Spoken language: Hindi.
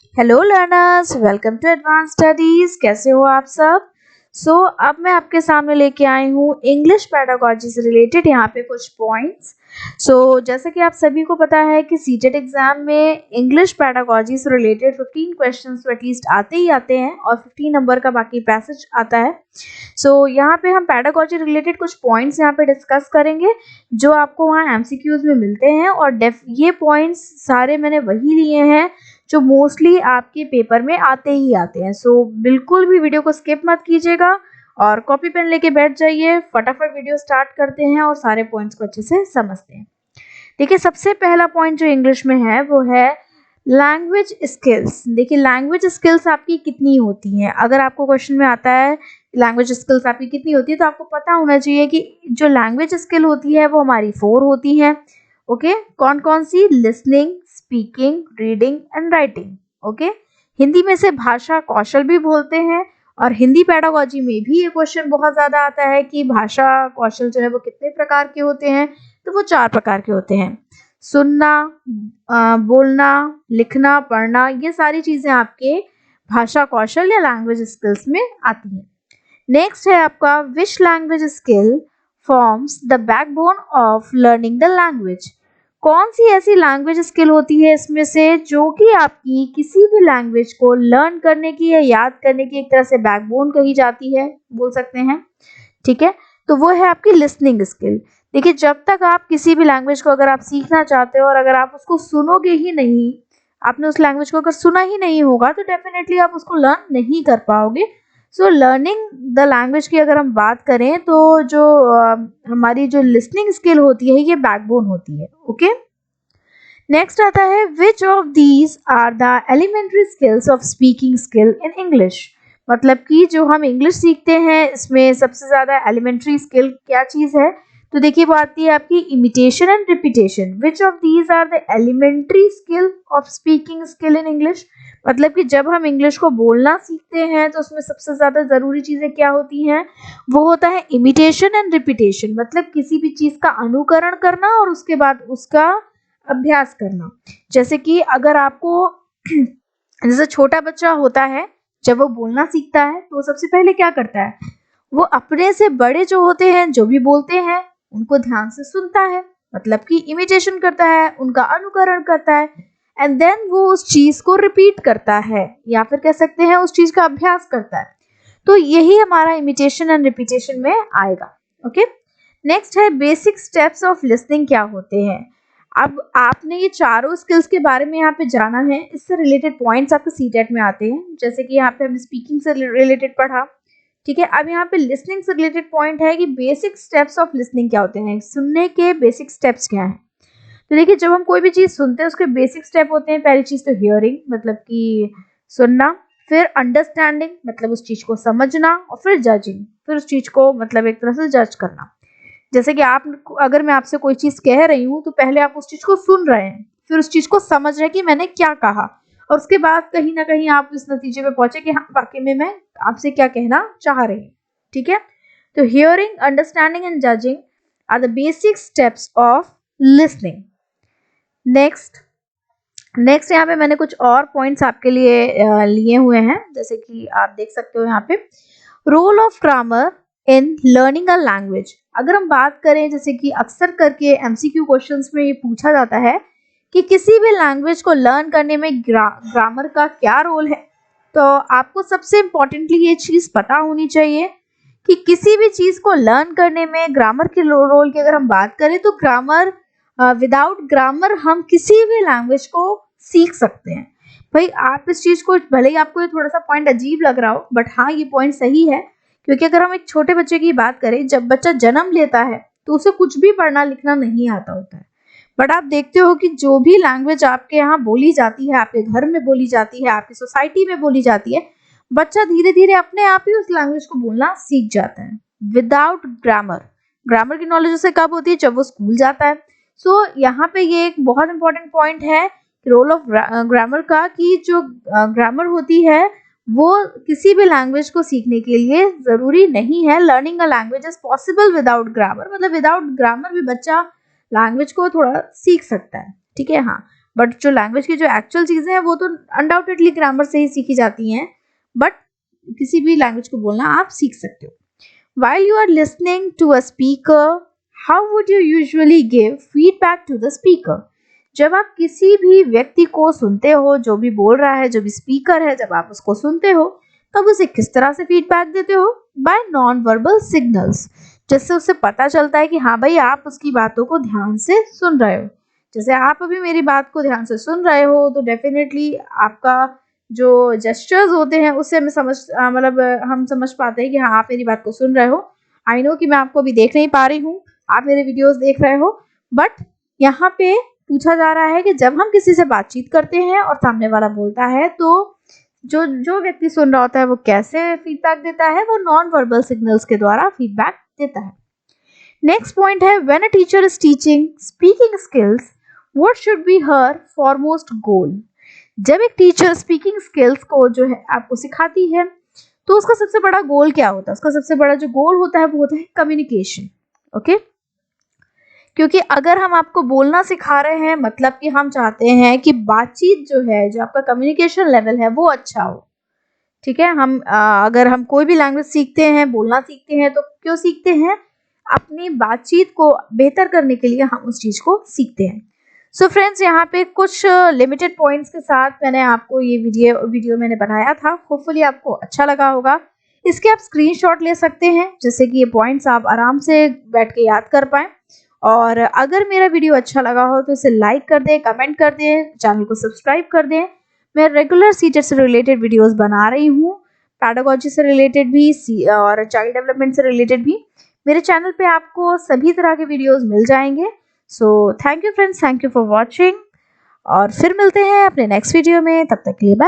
Hello learners, welcome to advance studies. कैसे हो आप सब? अब मैं आपके सामने लेके आई हूँ इंग्लिश पेडागोजी से रिलेटेड यहाँ पे कुछ पॉइंट्स। जैसा कि आप सभी को पता है कि सीटेट एग्जाम में इंग्लिश पेडागोजी से रिलेटेड 15 क्वेश्चंस तो एटलीस्ट आते ही आते हैं और 15 नंबर का बाकी पैसेज आता है। यहाँ पे हम पेडागोजी रिलेटेड कुछ पॉइंट्स यहाँ पे डिस्कस करेंगे जो आपको वहाँ एमसीक्यूज में मिलते हैं और ये पॉइंट्स सारे मैंने वही लिए हैं जो मोस्टली आपके पेपर में आते ही आते हैं। बिल्कुल भी वीडियो को स्किप मत कीजिएगा और कॉपी पेन लेके बैठ जाइए। फटाफट वीडियो स्टार्ट करते हैं और सारे पॉइंट्स को अच्छे से समझते हैं। देखिए, सबसे पहला पॉइंट जो इंग्लिश में है वो है लैंग्वेज स्किल्स। देखिए, लैंग्वेज स्किल्स आपकी कितनी होती हैं? अगर आपको क्वेश्चन में आता है लैंग्वेज स्किल्स आपकी कितनी होती है तो आपको पता होना चाहिए कि जो लैंग्वेज स्किल होती है वो हमारी 4 होती हैं। ओके, कौन कौन सी? Listening, speaking, reading and writing. Okay, Hindi में से भाषा कौशल भी बोलते हैं और हिंदी पेडागोजी में भी ये क्वेश्चन बहुत ज्यादा आता है कि भाषा कौशल जो है वो कितने प्रकार के होते हैं? तो वो 4 प्रकार के होते हैं। सुनना, बोलना, लिखना, पढ़ना, ये सारी चीजें आपके भाषा कौशल या लैंग्वेज स्किल्स में आती हैं। नेक्स्ट है आपका which language skill forms the backbone of learning the language. कौन सी ऐसी लैंग्वेज स्किल होती है इसमें से जो कि आपकी किसी भी लैंग्वेज को लर्न करने की या याद करने की एक तरह से बैकबोन कही जाती है, बोल सकते हैं। ठीक है, तो वो है आपकी लिसनिंग स्किल। देखिए, जब तक आप किसी भी लैंग्वेज को अगर आप सीखना चाहते हो और अगर आप उसको सुनोगे ही नहीं, आपने उस लैंग्वेज को अगर सुना ही नहीं होगा तो डेफिनेटली आप उसको लर्न नहीं कर पाओगे। लर्निंग द लैंग्वेज की अगर हम बात करें तो जो हमारी जो लिसनिंग स्किल होती है ये बैकबोन होती है। ओके, नेक्स्ट आता है which of these are the elementary skills of speaking skill in English. मतलब कि जो हम इंग्लिश सीखते हैं इसमें सबसे ज्यादा एलिमेंट्री स्किल क्या चीज है? तो देखिए, वो आती है आपकी imitation and repetition. Which of these are the elementary skill of speaking skill in English. मतलब कि जब हम इंग्लिश को बोलना सीखते हैं तो उसमें सबसे ज्यादा जरूरी चीजें क्या होती हैं? वो होता है इमिटेशन एंड रिपीटेशन। मतलब किसी भी चीज का अनुकरण करना और उसके बाद उसका अभ्यास करना। जैसे कि अगर आपको जैसे छोटा बच्चा होता है, जब वो बोलना सीखता है तो सबसे पहले क्या करता है? वो अपने से बड़े जो होते हैं जो भी बोलते हैं उनको ध्यान से सुनता है, मतलब कि इमिटेशन करता है, उनका अनुकरण करता है एंड देन वो उस चीज को रिपीट करता है या फिर कह सकते हैं उस चीज का अभ्यास करता है। तो यही हमारा इमिटेशन एंड रिपीटेशन में आएगा। ओके, नेक्स्ट है बेसिक स्टेप्स ऑफ लिसनिंग क्या होते हैं। अब आपने ये चारों स्किल्स के बारे में यहाँ पे जाना है, इससे रिलेटेड पॉइंट्स आपके सीटेट में आते हैं। जैसे कि यहाँ पे हमने स्पीकिंग से रिलेटेड पढ़ा। ठीक है, अब यहाँ पे लिसनिंग से रिलेटेड पॉइंट है कि बेसिक स्टेप्स ऑफ लिसनिंग क्या होते हैं, सुनने के बेसिक स्टेप्स क्या हैं। तो देखिए, जब हम कोई भी चीज सुनते हैं उसके बेसिक स्टेप होते हैं। पहली चीज तो हियरिंग, मतलब कि सुनना, फिर अंडरस्टैंडिंग मतलब उस चीज को समझना, और फिर जजिंग, फिर उस चीज को मतलब एक तरह से जज करना। जैसे कि आप, अगर मैं आपसे कोई चीज कह रही हूँ तो पहले आप उस चीज को सुन रहे हैं, फिर उस चीज को समझ रहे हैं कि मैंने क्या कहा, और उसके बाद कहीं ना कहीं आप इस नतीजे पे पहुंचे कि हाँ, वाकई में मैं आपसे क्या कहना चाह रही हूँ। ठीक है, तो hearing, understanding and judging are the basic steps of listening. Next यहाँ पे मैंने कुछ और पॉइंट्स आपके लिए लिए हुए हैं। जैसे कि आप देख सकते हो यहाँ पे role of grammar in learning a language. अगर हम बात करें, जैसे कि अक्सर करके एमसीक्यू क्वेश्चंस में ये पूछा जाता है कि किसी भी लैंग्वेज को लर्न करने में ग्रामर का क्या रोल है, तो आपको सबसे इम्पोर्टेंटली ये चीज पता होनी चाहिए कि किसी भी चीज को लर्न करने में ग्रामर के रोल की अगर हम बात करें तो ग्रामर, विदाउट ग्रामर हम किसी भी लैंग्वेज को सीख सकते हैं। भाई, आप इस चीज को, भले ही आपको ये थोड़ा सा पॉइंट अजीब लग रहा हो, बट हाँ, ये पॉइंट सही है। क्योंकि अगर हम एक छोटे बच्चे की बात करें, जब बच्चा जन्म लेता है तो उसे कुछ भी पढ़ना लिखना नहीं आता होता है, बट आप देखते हो कि जो भी लैंग्वेज आपके यहाँ बोली जाती है, आपके घर में बोली जाती है, आपकी सोसाइटी में बोली जाती है, बच्चा धीरे धीरे अपने आप ही उस लैंग्वेज को बोलना सीख जाता है विदाउट ग्रामर। ग्रामर की नॉलेज उसे कब होती है? जब वो स्कूल जाता है। यहाँ पे ये एक बहुत इंपॉर्टेंट पॉइंट है रोल ऑफ ग्रामर का, कि जो ग्रामर होती है वो किसी भी लैंग्वेज को सीखने के लिए जरूरी नहीं है। Learning a language is possible without grammar, मतलब विदाउट ग्रामर भी बच्चा लैंग्वेज को थोड़ा सीख सकता है। ठीक है, हाँ, बट जो लैंग्वेज की जो एक्चुअल चीज़ें हैं वो तो अनडाउटेडली ग्रामर से ही सीखी जाती हैं, बट किसी भी लैंग्वेज को बोलना आप सीख सकते हो। While you are listening to a speaker, how would you usually give feedback to the speaker? जब आप किसी भी व्यक्ति को सुनते हो, जो भी बोल रहा है, जो भी स्पीकर है, जब आप उसको सुनते हो तब उसे किस तरह से फीडबैक देते हो? बाय नॉन वर्बल सिग्नल्स, जिससे उसे पता चलता है कि हाँ भाई आप उसकी बातों को ध्यान से सुन रहे हो। जैसे आप अभी मेरी बात को ध्यान से सुन रहे हो तो डेफिनेटली आपका जो जेस्चर्स होते हैं उससे हमें हम समझ पाते हैं कि हाँ आप मेरी बात को सुन रहे हो। आई नो कि मैं आपको अभी देख नहीं पा रही हूँ, आप मेरे वीडियोस देख रहे हो, बट यहाँ पे पूछा जा रहा है कि जब हम किसी से बातचीत करते हैं और सामने वाला बोलता है तो जो जो व्यक्ति सुन रहा होता है वो कैसे फीडबैक देता है? वो नॉन वर्बल सिग्नल्स के द्वारा फीडबैक देता है। नेक्स्ट पॉइंट है, when a teacher is teaching speaking skills what should be her foremost goal? जब एक टीचर स्पीकिंग स्किल्स को जो है आपको सिखाती है तो उसका सबसे बड़ा गोल क्या होता है? उसका सबसे बड़ा जो गोल होता है वो होता है कम्युनिकेशन। ओके, क्योंकि अगर हम आपको बोलना सिखा रहे हैं मतलब कि हम चाहते हैं कि बातचीत जो है, जो आपका कम्युनिकेशन लेवल है वो अच्छा हो। ठीक है, अगर हम कोई भी लैंग्वेज सीखते हैं, बोलना सीखते हैं तो क्यों सीखते हैं? अपनी बातचीत को बेहतर करने के लिए हम उस चीज को सीखते हैं। सो फ्रेंड्स, यहाँ पे कुछ लिमिटेड पॉइंट्स के साथ मैंने आपको ये वीडियो मैंने बनाया था। होपफुली आपको अच्छा लगा होगा। इसके आप स्क्रीनशॉट ले सकते हैं जिससे कि ये पॉइंट्स आप आराम से बैठ के याद कर पाएं। और अगर मेरा वीडियो अच्छा लगा हो तो इसे लाइक कर दें, कमेंट कर दें, चैनल को सब्सक्राइब कर दें। मैं रेगुलर सीटेट से रिलेटेड वीडियोस बना रही हूँ, पैडागोजी से रिलेटेड भी और चाइल्ड डेवलपमेंट से रिलेटेड भी। मेरे चैनल पे आपको सभी तरह के वीडियोस मिल जाएंगे। So thank you friends, thank you for watching, और फिर मिलते हैं अपने नेक्स्ट वीडियो में। तब तक के लिए बाय।